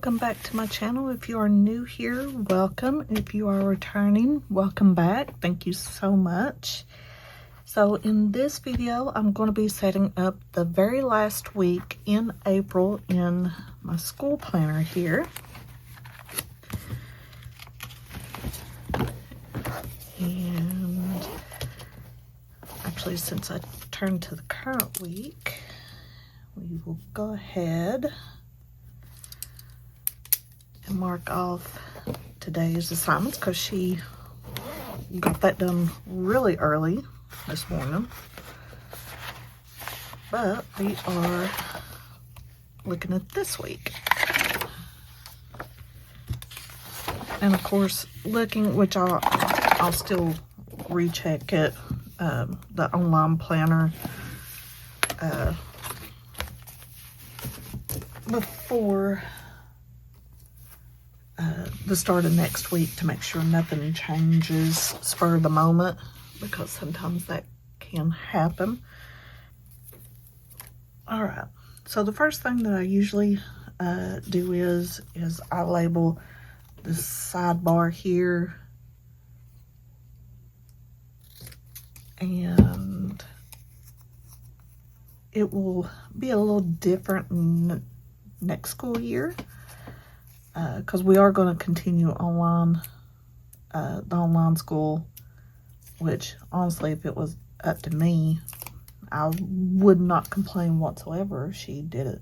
welcome back to my channel. If you are new here, welcome. If you are returning, welcome back. Thank you so much. So in this video, I'm going to be setting up the very last week in April in my school planner here. And actually, since I turned to the current week, we will go ahead and mark off today's assignments because she got that done really early this morning. But we are looking at this week. And of course, looking, which I'll still recheck it, the online planner before the start of next week to make sure nothing changes spur of the moment, because sometimes that can happen. All right, so the first thing that I usually do is I label this sidebar here, and it will be a little different next school year, because we are going to continue online, the online school, which honestly, if it was up to me, I would not complain whatsoever if she did it,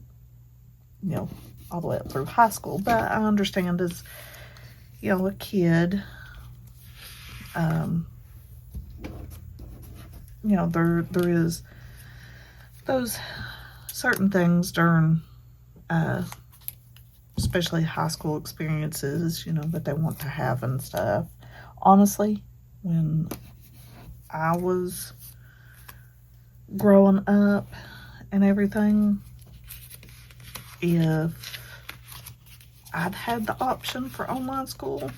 you know, all the way up through high school. But I understand as, you know, a kid, you know, there is those certain things during, especially high school experiences, you know, that they want to have and stuff. Honestly, when I was growing up and everything, if I'd had the option for online school,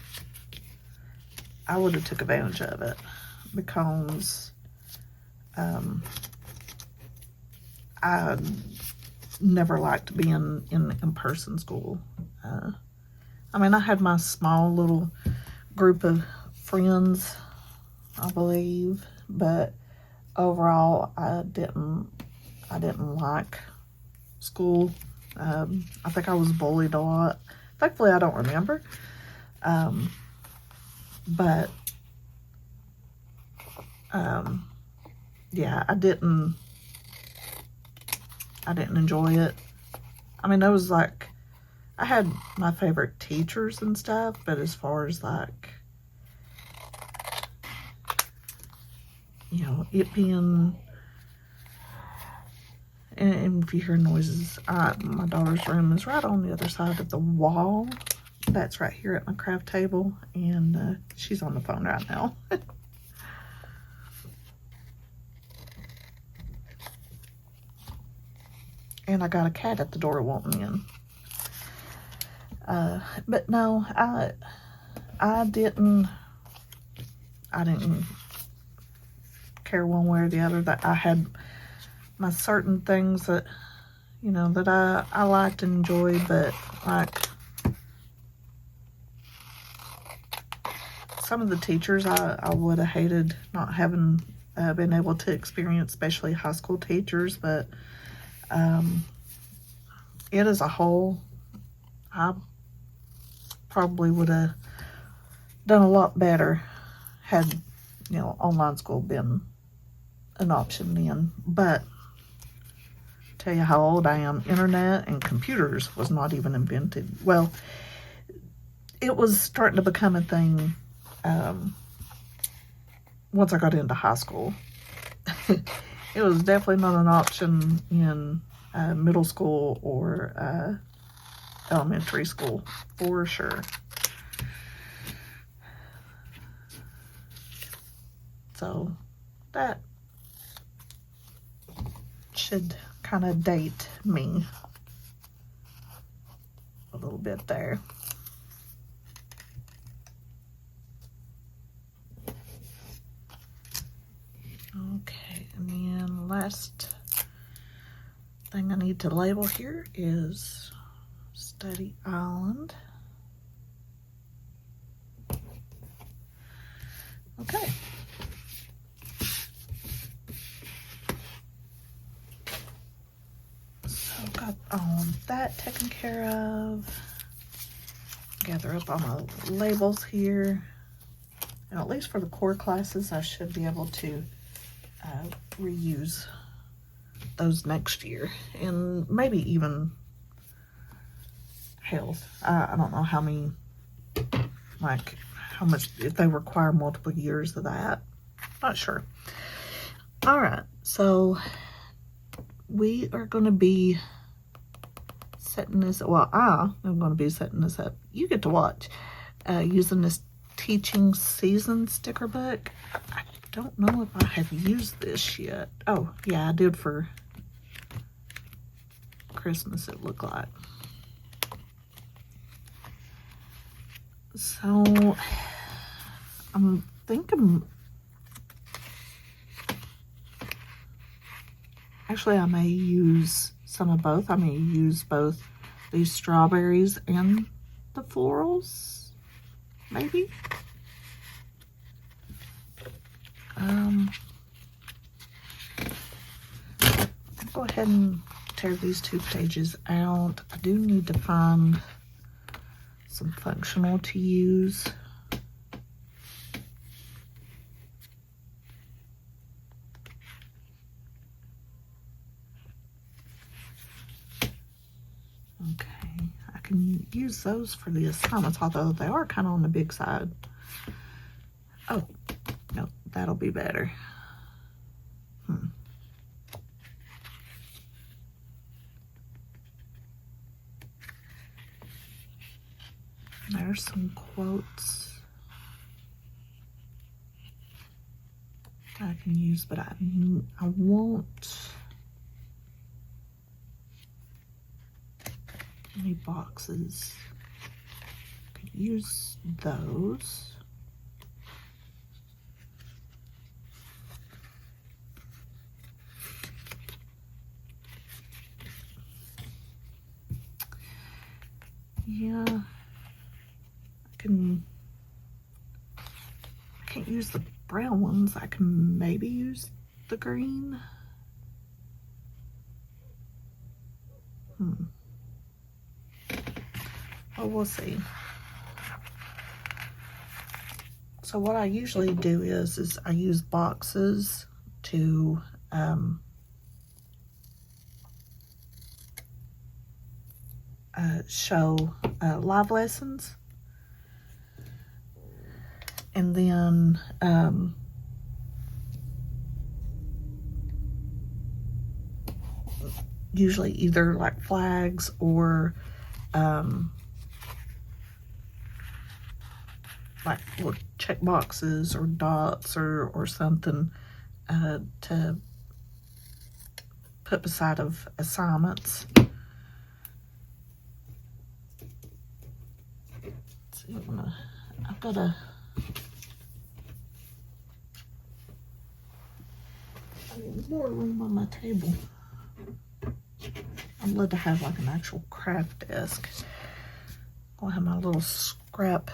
I would have took advantage of it, because I never liked being in in-person school. I mean, I had my small little group of friends, I believe, but overall, I didn't like school. I think I was bullied a lot. Thankfully, I don't remember. But yeah, I didn't enjoy it. I mean, it was like, I had my favorite teachers and stuff, but as far as like, you know, it being, and if you hear noises, my daughter's room is right on the other side of the wall. That's right here at my craft table, and she's on the phone right now. And I got a cat at the door wanting in. But no, I didn't care one way or the other. That I had my certain things that, you know, that I liked and enjoyed, but like some of the teachers I would have hated not having been able to experience, especially high school teachers. But it as a whole, I probably would have done a lot better had, you know, online school been an option then. But tell you how old I am, internet and computers was not even invented. Well, it was starting to become a thing once I got into high school. It was definitely not an option in middle school or elementary school, for sure. So that should kind of date me a little bit there. Okay, and then last thing I need to label here is study island. Okay. So got all that taken care of. Gather up all my labels here. And at least for the core classes, I should be able to reuse those next year. And maybe even health. I don't know how many, like how much, if they require multiple years of that. Not sure. All right, so we are going to be setting this, well, I am going to be setting this up. You get to watch using this teaching season sticker book. I don't know if I have used this yet. Oh, yeah, I did for Christmas, it looked like. So, I'm thinking, actually, I may use some of both. I may use both these strawberries and the florals, maybe. I'll go ahead and tear these 2 pages out. I do need to find some functional to use. Okay, I can use those for the assignments, although they are kind of on the big side. Oh, no, that'll be better. There's some quotes that I can use, but I won't any boxes. I could use those. Yeah, I can't use the brown ones. I can maybe use the green. Well, we'll see. So what I usually do is I use boxes to show live lessons, and then usually either like flags or like little check boxes or dots or something to put beside of assignments. Let's see, I've got I need more room on my table. I'd love to have like an actual craft desk. I'll have my little scrap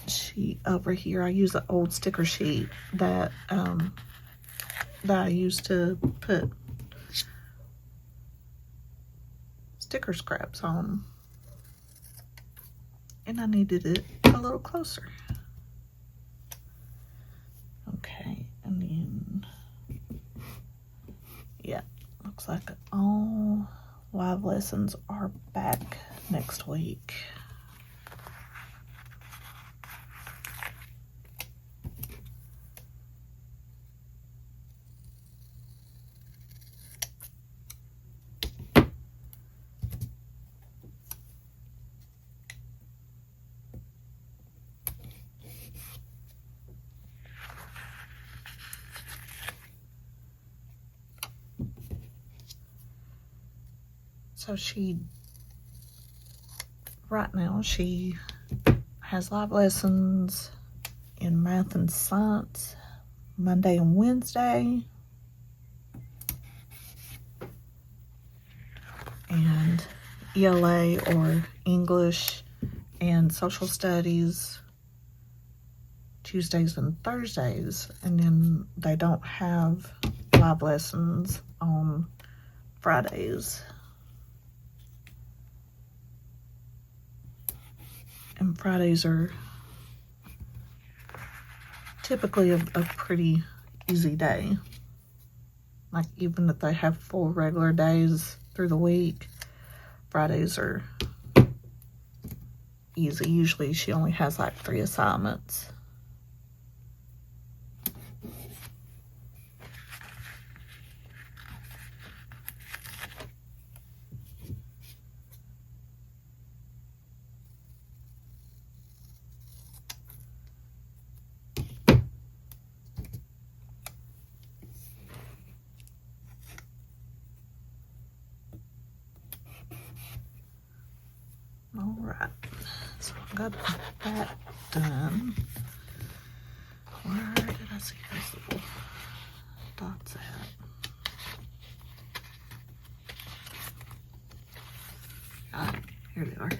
sheet over here. I use an old sticker sheet that that I used to put sticker scraps on, and I needed it a little closer. Okay, and then yeah, looks like all live lessons are back next week. So right now she has live lessons in math and science Monday and Wednesday. and ELA or English and social studies Tuesdays and Thursdays, and then they don't have live lessons on Fridays. And Fridays are typically a pretty easy day. Like, even if they have 4 regular days through the week, Fridays are easy. Usually she only has like 3 assignments. All right, so I got that done. Where did I see those little dots at? Ah, here they are.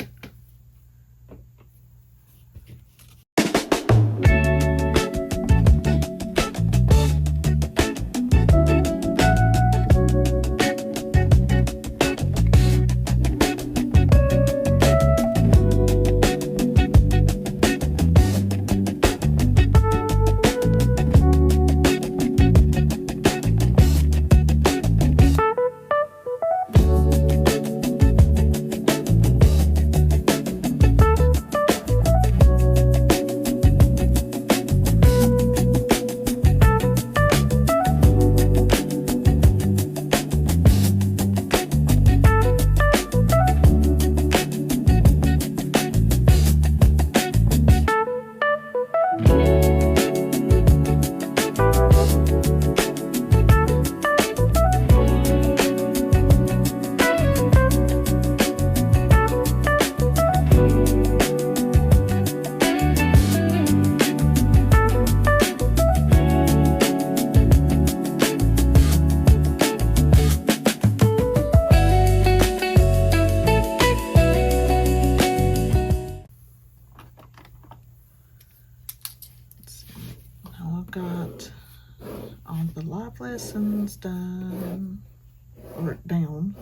Got all the live lessons done, or down.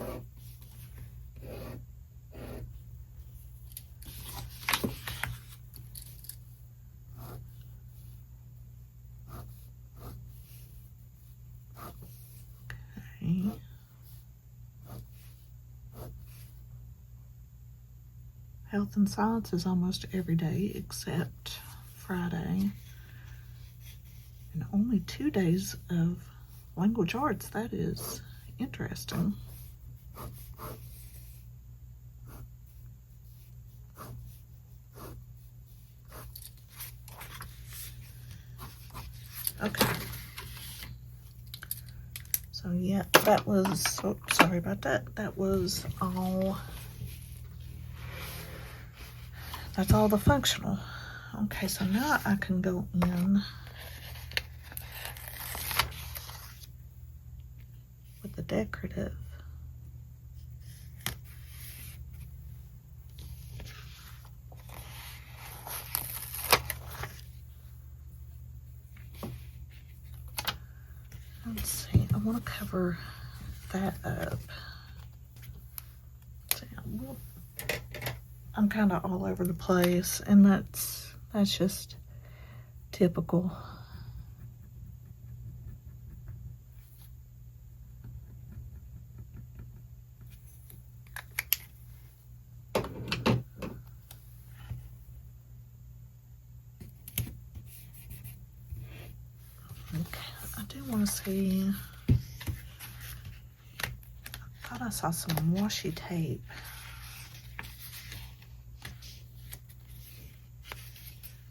Okay. Health and science is almost every day except Friday. And only 2 days of language arts. That is interesting. Okay. So yeah, that was, oh, sorry about that. That was all, that's all the functional. Okay, so now I can go in with the decorative. Let's see, I want to cover that up. See, I'm kind of all over the place, and that's just typical. Okay, I do want to see, I thought I saw some washi tape.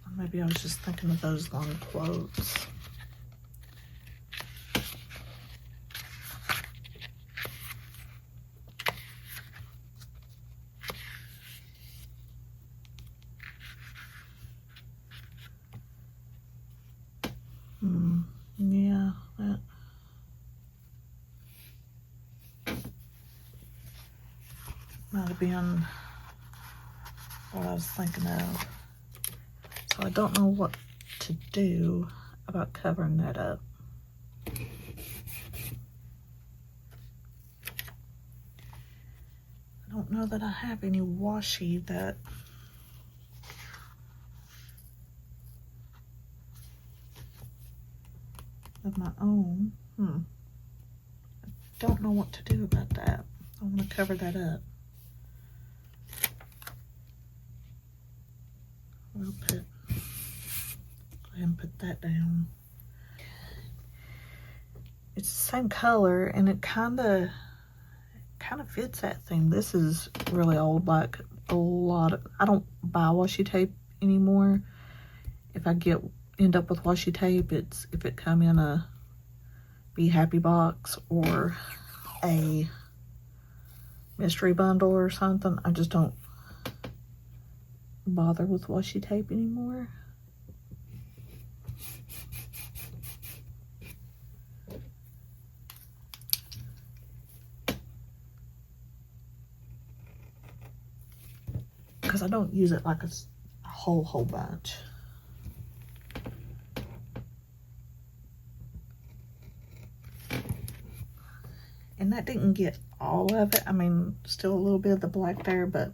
Or maybe I was just thinking of those long quotes. Yeah, that. have been what I was thinking of. So I don't know what to do about covering that up. I don't know that I have any washi that of my own. I don't know what to do about that. I want to cover that up. We'll go ahead and put that down. It's the same color, and it kind of fits that theme. This is really old, like a lot of, I don't buy washi tape anymore. If I end up with washi tape, it's if it come in a Be Happy box or a mystery bundle or something. I just don't bother with washi tape anymore. Because I don't use it like a whole bunch. And that didn't get all of it. I mean, still a little bit of the black there, but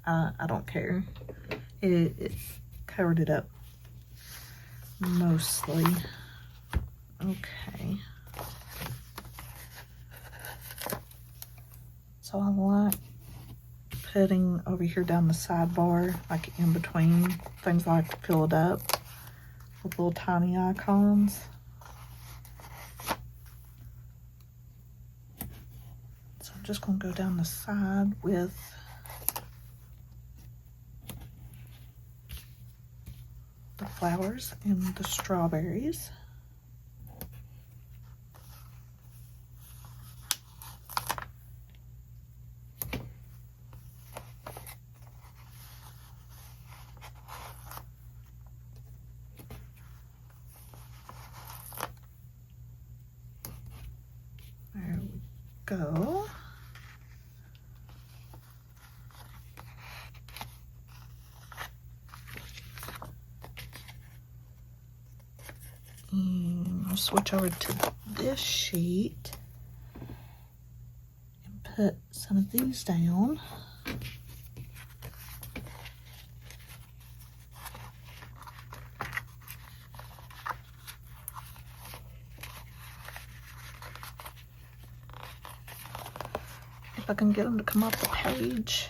I don't care. It covered it up mostly. Okay. So I like putting over here down the sidebar, like in between things, I like to fill it up with little tiny icons. So I'm just going to go down the side with the flowers and the strawberries. There we go. And I'll switch over to this sheet and put some of these down. If I can get them to come off the page.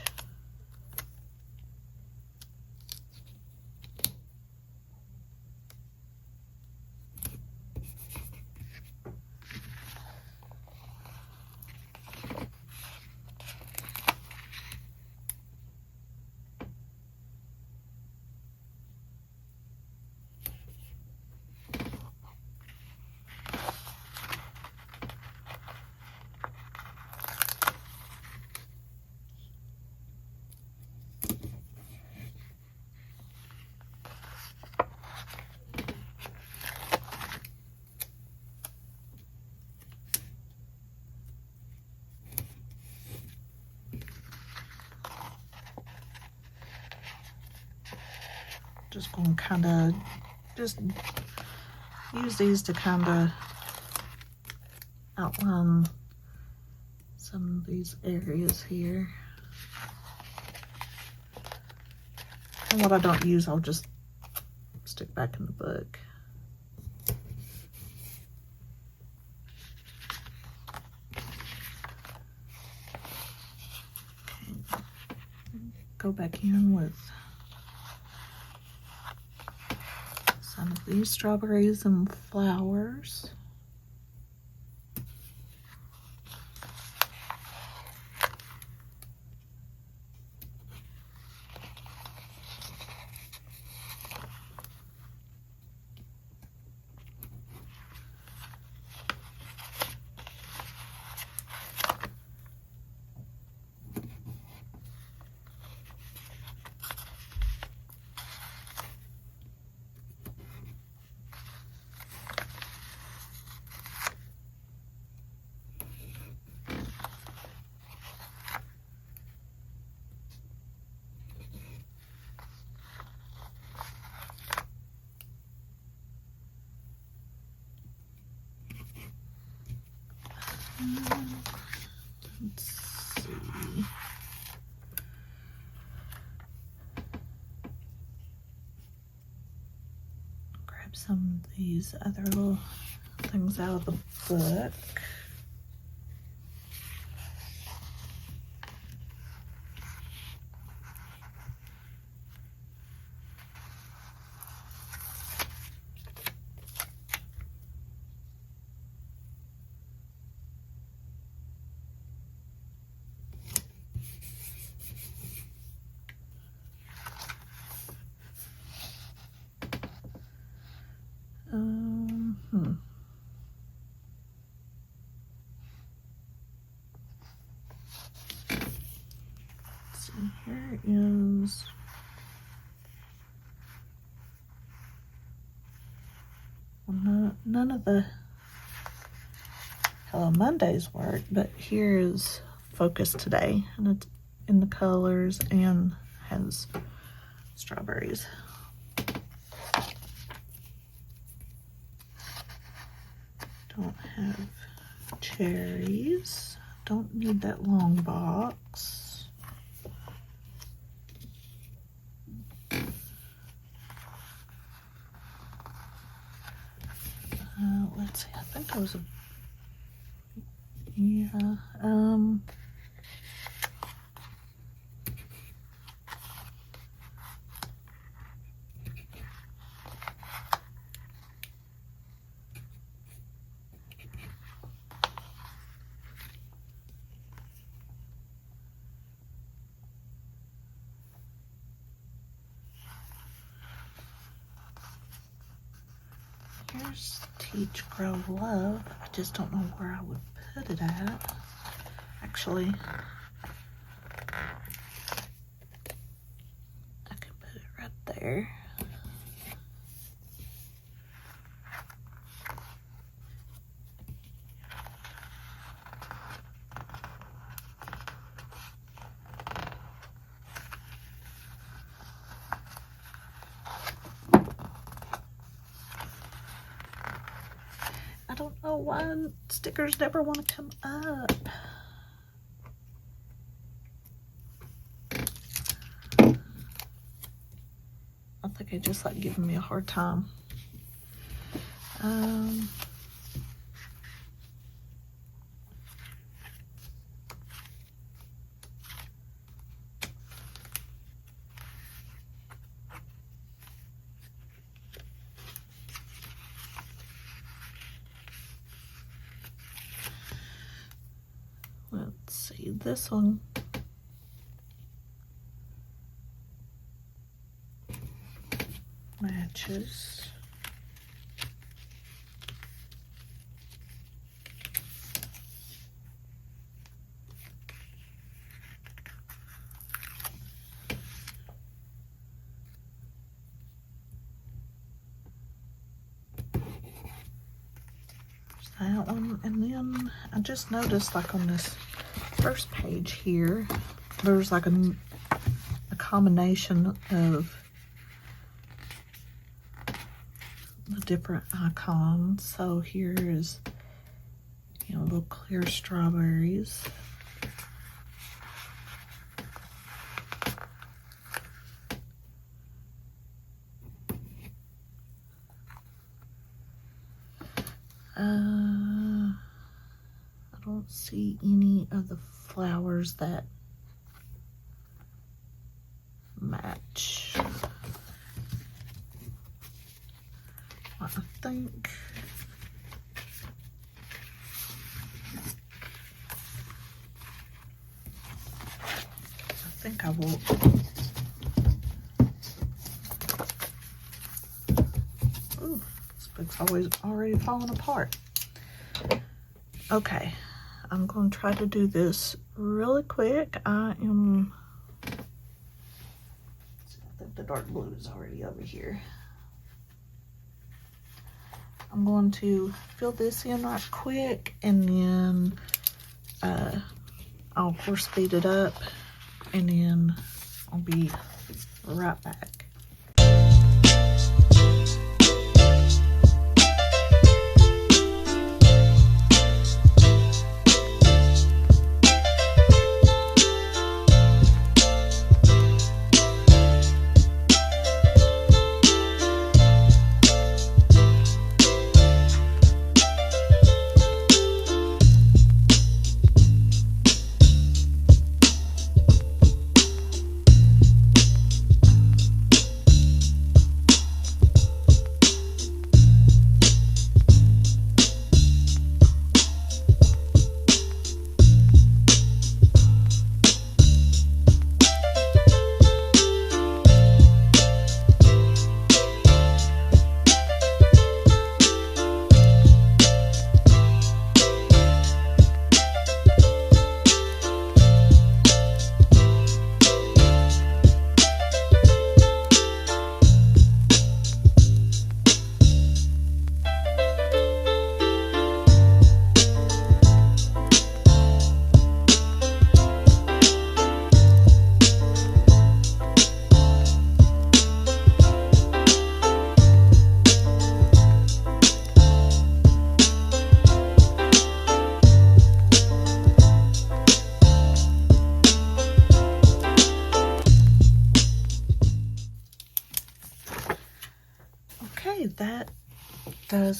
Just going to kind of just use these to kind of outline some of these areas here. And what I don't use, I'll just stick back in the book. Go back in with some of these strawberries and flowers. Let's see. Grab some of these other little things out of the book. See, here is none of the Hello Mondays work, but here is Focus Today, and it's in the colors and has strawberries. Don't have cherries. Don't need that long box. Let's see, I think there was a, yeah, here's Teach, Grow, Love. I just don't know where I would put it at. Actually, I can put it right there. I don't know why stickers never want to come up. I think it just like giving me a hard time. Let's see, this one. Matches. That one, and then I just noticed like on this first page here, there's like a combination of the different icons. So here is, you know, little clear strawberries. I don't see any of the flowers that match. I think I will. Ooh, this book's already falling apart. Okay, I'm going to try to do this really quick. I think the dark blue is already over here. I'm going to fill this in right quick, and then I'll of course speed it up, and then I'll be right back.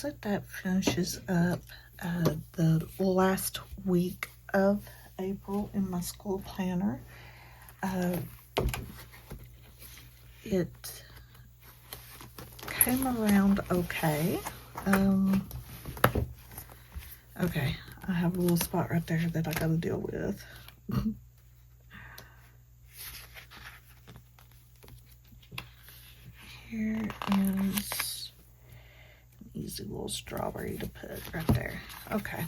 that's it. That finishes up the last week of April in my school planner. It came around okay. Okay, I have a little spot right there that I gotta deal with. Here is an easy little strawberry to put right there. Okay.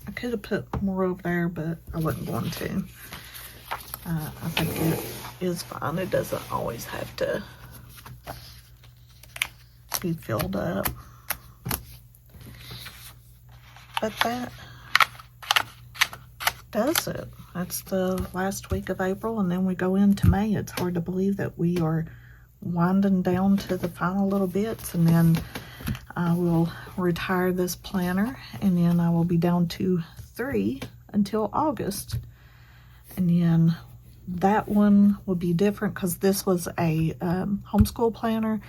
I could have put more over there, but I wasn't going to. I think it is fine. It doesn't always have to be filled up. But that does it. That's the last week of April, and then we go into May. It's hard to believe that we are winding down to the final little bits, and then I will retire this planner, and then I will be down to 3 until August. And then that one will be different because this was a homeschool planner.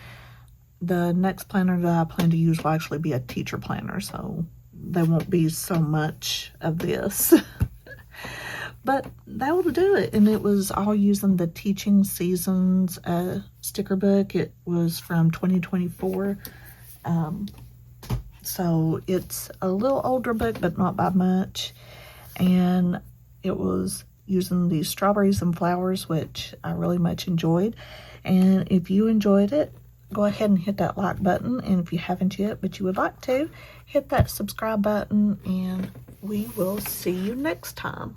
The next planner that I plan to use will actually be a teacher planner, so there won't be so much of this. But that will do it. And it was all using the Teaching Seasons sticker book. It was from 2024. So it's a little older book, but not by much. And it was using these strawberries and flowers, which I really much enjoyed. And if you enjoyed it, go ahead and hit that like button. And if you haven't yet, but you would like to, hit that subscribe button. And we will see you next time.